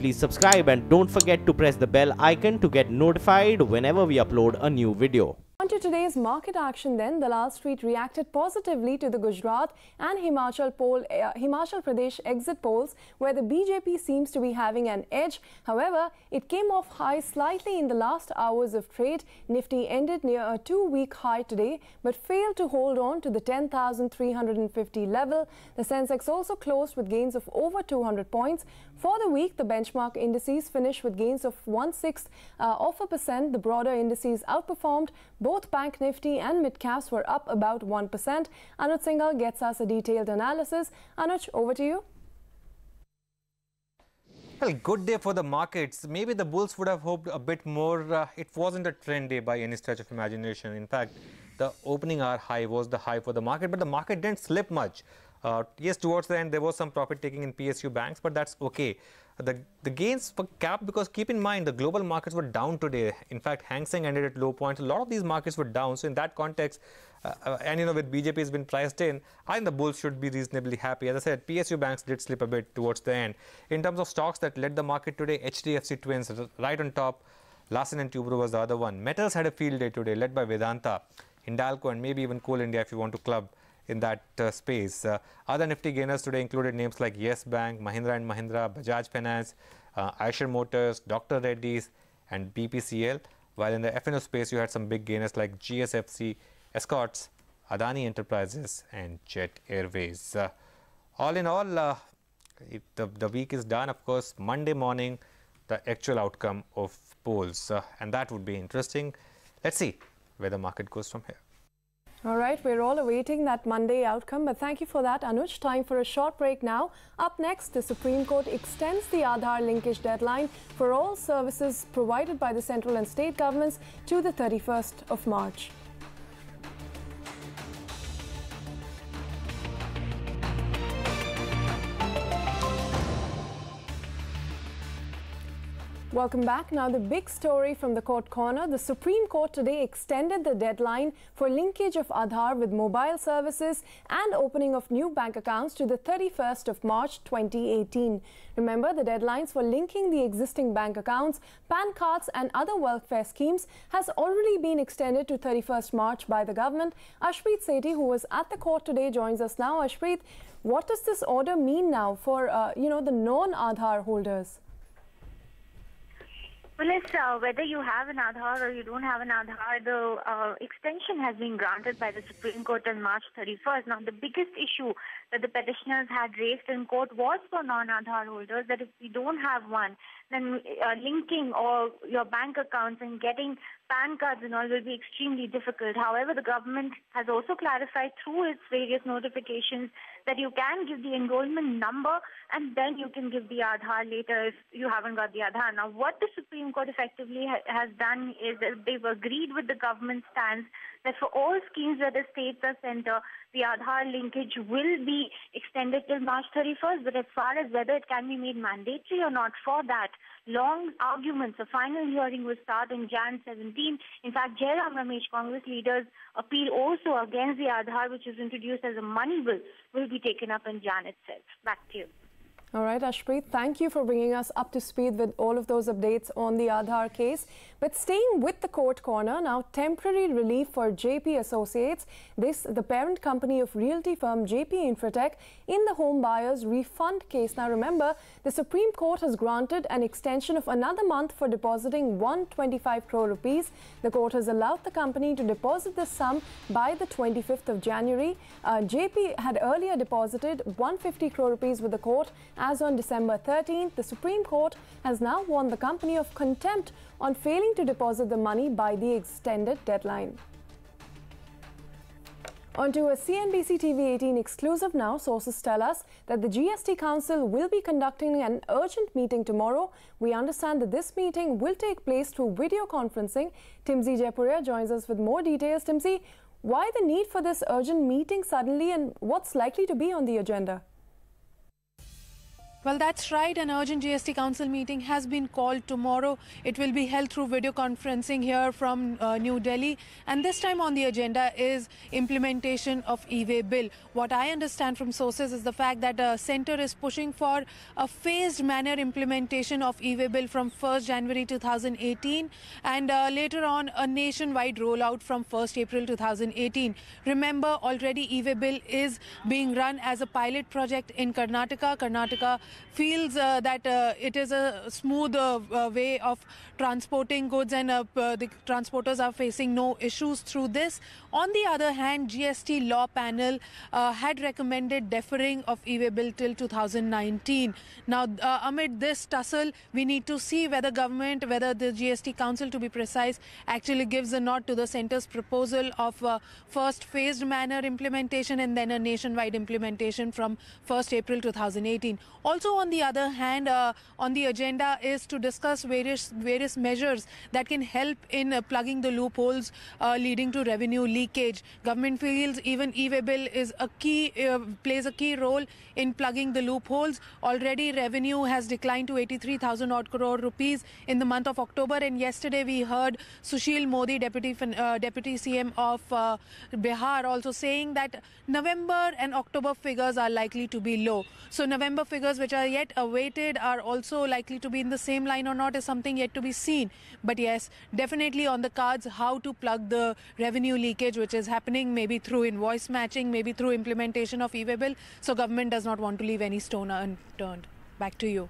please subscribe and don't forget to press the bell icon to get notified whenever we upload a new video. On to today's market action then, Dalal Street reacted positively to the Gujarat and Himachal Pradesh exit polls, where the BJP seems to be having an edge. However, it came off high slightly in the last hours of trade. Nifty ended near a 2-week high today, but failed to hold on to the 10,350 level. The Sensex also closed with gains of over 200 points. For the week, the benchmark indices finished with gains of 1/6%. The broader indices outperformed. Both Bank Nifty and mid-caps were up about 1%. Anuj Singhal gets us a detailed analysis. Anuj, over to you. Well, good day for the markets. Maybe the bulls would have hoped a bit more. It wasn't a trend day by any stretch of imagination. In fact, the opening hour high was the high for the market, but the market didn't slip much. Yes, towards the end, there was some profit taking in PSU banks, but that's okay. The gains were capped because keep in mind, the global markets were down today. In fact, Hang Seng ended at low points. A lot of these markets were down. So in that context, and with BJP has been priced in, I think the bulls should be reasonably happy. As I said, PSU banks did slip a bit towards the end. In terms of stocks that led the market today, HDFC Twins right on top. Larsen & Toubro was the other one. Metals had a field day today, led by Vedanta, Hindalco, and maybe even Coal India if you want to club in that space. Other nifty gainers today included names like Yes Bank, Mahindra & Mahindra, Bajaj Finance, Eicher Motors, Dr. Reddy's and BPCL. While in the F&O space, you had some big gainers like GSFC, Escorts, Adani Enterprises and Jet Airways. All in all, the week is done. Of course, Monday morning, the actual outcome of polls. And that would be interesting. Let's see where the market goes from here. All right, we're all awaiting that Monday outcome, but thank you for that, Anuj. Time for a short break now. Up next, the Supreme Court extends the Aadhaar linkage deadline for all services provided by the central and state governments to the 31st of March. Welcome back. Now, the big story from the court corner. The Supreme Court today extended the deadline for linkage of Aadhaar with mobile services and opening of new bank accounts to the 31st of March 2018. Remember, the deadlines for linking the existing bank accounts, PAN cards and other welfare schemes has already been extended to 31st March by the government. Ashpreet Sethi, who was at the court today, joins us now. Ashpreet, what does this order mean now for, the non-Aadhaar holders? Well, it's whether you have an Aadhaar or you don't have an Aadhaar, the extension has been granted by the Supreme Court on March 31st. Now, the biggest issue that the petitioners had raised in court was for non-Aadhaar holders, that if we don't have one, then linking all your bank accounts and getting PAN cards and all will be extremely difficult. However, the government has also clarified through its various notifications that you can give the enrollment number and then you can give the Aadhaar later if you haven't got the Aadhaar. Now, what the Supreme Court effectively has done is that they've agreed with the government stance that for all schemes where the states are center, the Aadhaar linkage will be extended till March 31st. But as far as whether it can be made mandatory or not, for that, long arguments, a final hearing will start in Jan 17. In fact, Jairam Ramesh, Congress leaders' appeal also against the Aadhaar, which is introduced as a money bill, will be taken up in Jan itself. Back to you. All right, Ashpreet, thank you for bringing us up to speed with all of those updates on the Aadhaar case. But staying with the court corner, now temporary relief for JP Associates, the parent company of realty firm JP Infratech, in the home buyers refund case. Now remember, the Supreme Court has granted an extension of another month for depositing 125 crore rupees. The court has allowed the company to deposit this sum by the 25th of January. JP had earlier deposited 150 crore rupees with the court. As on December 13th, the Supreme Court has now warned the company of contempt on failing to deposit the money by the extended deadline. On to a CNBC TV18 exclusive now. Sources tell us that the GST Council will be conducting an urgent meeting tomorrow. We understand that this meeting will take place through video conferencing. Timsy Jaipuria joins us with more details. Timsy, why the need for this urgent meeting suddenly and what's likely to be on the agenda? Well, that's right. An urgent GST Council meeting has been called tomorrow. It will be held through video conferencing here from New Delhi. And this time on the agenda is implementation of e-way bill. What I understand from sources is the fact that the centre is pushing for a phased manner implementation of e-way bill from 1st January 2018 and later on a nationwide rollout from 1st April 2018. Remember, already e-way bill is being run as a pilot project in Karnataka. Karnataka feels that it is a smooth way of transporting goods and the transporters are facing no issues through this. On the other hand, GST law panel had recommended deferring of e-way bill till 2019. Now, amid this tussle, we need to see whether whether the GST Council, to be precise, actually gives a nod to the centre's proposal of first phased manner implementation and then a nationwide implementation from 1st April 2018. Also, on the other hand, on the agenda is to discuss various measures that can help in plugging the loopholes leading to revenue leakage. Government feels even e-way bill is a key plays a key role in plugging the loopholes. Already revenue has declined to 83,000 odd crore rupees in the month of October, and yesterday we heard Sushil Modi, deputy CM of Bihar, also saying that November and October figures are likely to be low. So November figures, which are yet awaited, are also likely to be in the same line or not is something yet to be seen. But yes, definitely on the cards how to plug the revenue leakage which is happening, maybe through invoice matching, maybe through implementation of e-way bill. So government does not want to leave any stone unturned. Back to you.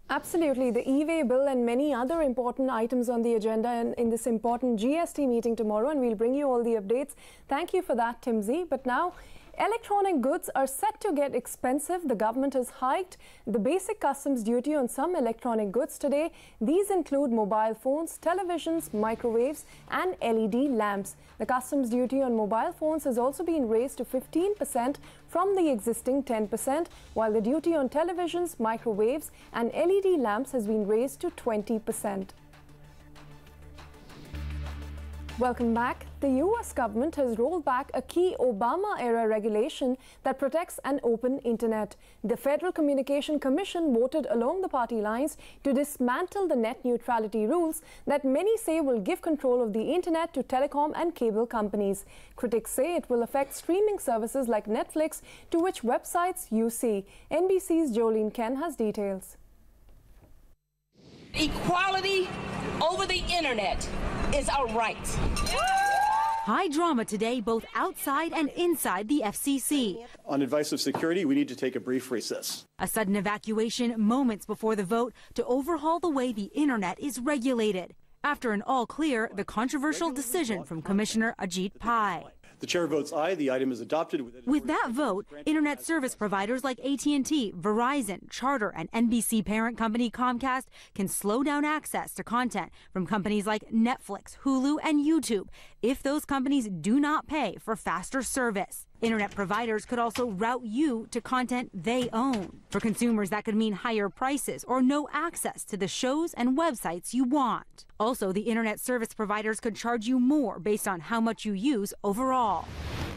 Absolutely. The e-way bill and many other important items on the agenda in this important GST meeting tomorrow, and we'll bring you all the updates. Thank you for that, Timsy. But now, electronic goods are set to get expensive. The government has hiked the basic customs duty on some electronic goods today. These include mobile phones, televisions, microwaves and LED lamps. The customs duty on mobile phones has also been raised to 15% from the existing 10%, while the duty on televisions, microwaves and LED lamps has been raised to 20%. Welcome back. The US government has rolled back a key Obama-era regulation that protects an open internet. The Federal Communication Commission voted along the party lines to dismantle the net neutrality rules that many say will give control of the internet to telecom and cable companies. Critics say it will affect streaming services like Netflix, to which websites you see. NBC's Jolene Ken has details. Equality over the internet is our right. High drama today, both outside and inside the FCC. On advice of security, we need to take a brief recess. A sudden evacuation moments before the vote to overhaul the way the internet is regulated. After an all clear, the controversial decision from Commissioner Ajit Pai. The chair votes aye. The item is adopted. With that vote, internet service providers like AT&T, Verizon, Charter, and NBC parent company Comcast can slow down access to content from companies like Netflix, Hulu, and YouTube if those companies do not pay for faster service. Internet providers could also route you to content they own. For consumers, that could mean higher prices or no access to the shows and websites you want. Also, the internet service providers could charge you more based on how much you use overall.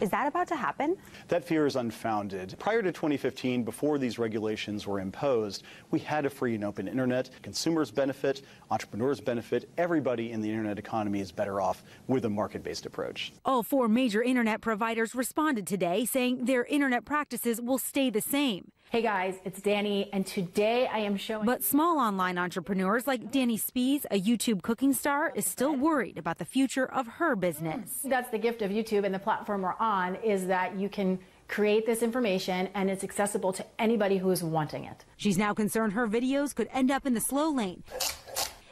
Is that about to happen? That fear is unfounded. Prior to 2015, before these regulations were imposed, we had a free and open internet. Consumers benefit, entrepreneurs benefit. Everybody in the internet economy is better off with a market-based approach. All four major internet providers responded today, saying their internet practices will stay the same. Hey guys, it's Danny, and today I am showing... But small online entrepreneurs like Danny Spees, a YouTube cooking star, is still worried about the future of her business. That's the gift of YouTube and the platform we're on, is that you can create this information and it's accessible to anybody who is wanting it. She's now concerned her videos could end up in the slow lane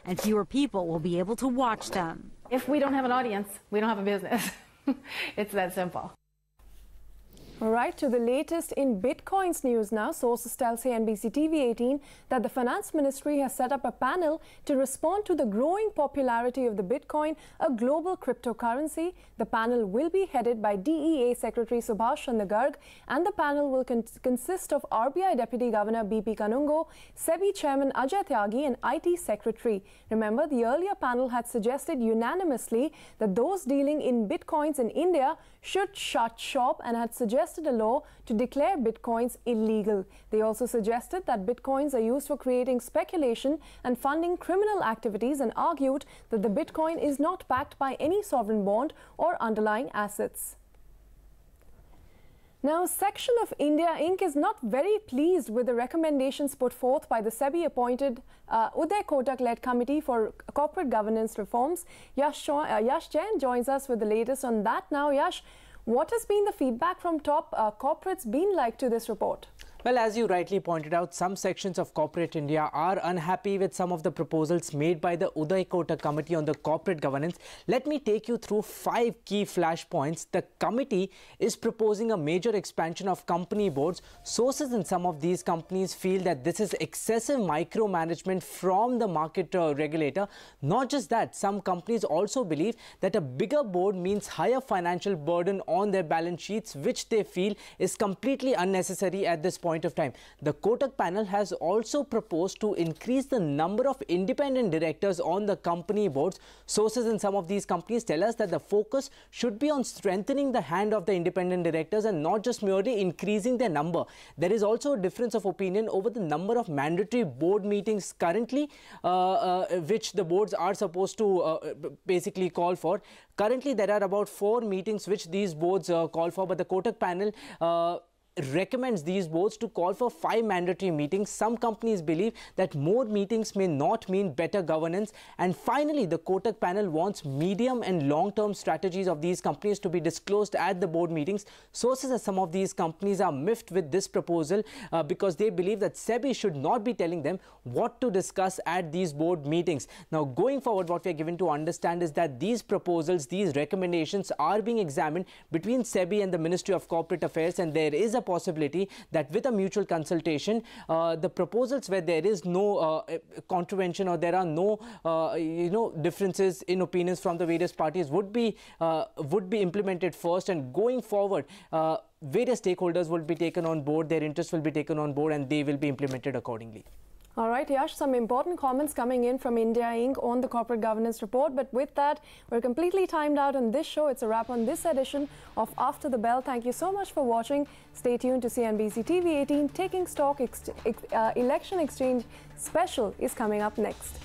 and fewer people will be able to watch them. If we don't have an audience, we don't have a business. It's that simple. All right, to the latest in Bitcoin's news now. Sources tell CNBC TV18 that the Finance Ministry has set up a panel to respond to the growing popularity of the Bitcoin, a global cryptocurrency. The panel will be headed by DEA Secretary Subhash Chandra Garg, and the panel will consist of RBI Deputy Governor BP Kanungo, SEBI Chairman Ajay Tyagi, and IT Secretary. Remember, the earlier panel had suggested unanimously that those dealing in Bitcoins in India should shut shop and had suggested suggested a law to declare bitcoins illegal. They also suggested that bitcoins are used for creating speculation and funding criminal activities and argued that the bitcoin is not backed by any sovereign bond or underlying assets. Now, a section of India Inc. is not very pleased with the recommendations put forth by the SEBI-appointed Uday Kotak-led Committee for Corporate Governance Reforms. Yash Jain joins us with the latest on that. Now, Yash, what has been the feedback from top corporates been like to this report? Well, as you rightly pointed out, some sections of corporate India are unhappy with some of the proposals made by the Uday Kotak Committee on the corporate governance. Let me take you through 5 key flashpoints. The committee is proposing a major expansion of company boards. Sources in some of these companies feel that this is excessive micromanagement from the market regulator. Not just that, some companies also believe that a bigger board means higher financial burden on their balance sheets, which they feel is completely unnecessary at this point of time. The Kotak panel has also proposed to increase the number of independent directors on the company boards. Sources in some of these companies tell us that the focus should be on strengthening the hand of the independent directors and not just merely increasing their number. There is also a difference of opinion over the number of mandatory board meetings currently, which the boards are supposed to basically call for. Currently, there are about 4 meetings which these boards call for, but the Kotak panel recommends these boards to call for 5 mandatory meetings. Some companies believe that more meetings may not mean better governance. And finally, the Kotak panel wants medium and long-term strategies of these companies to be disclosed at the board meetings. Sources at some of these companies are miffed with this proposal because they believe that SEBI should not be telling them what to discuss at these board meetings. Now, going forward, what we are given to understand is that these proposals, these recommendations are being examined between SEBI and the Ministry of Corporate Affairs, and there is a possibility that with a mutual consultation, the proposals where there is no contravention or there are no differences in opinions from the various parties would be implemented first, and going forward various stakeholders will be taken on board, their interests will be taken on board, and they will be implemented accordingly. All right, Yash, some important comments coming in from India Inc. on the corporate governance report. But with that, we're completely timed out on this show. It's a wrap on this edition of After the Bell. Thank you so much for watching. Stay tuned to CNBC TV18. Taking Stock Election Exchange Special is coming up next.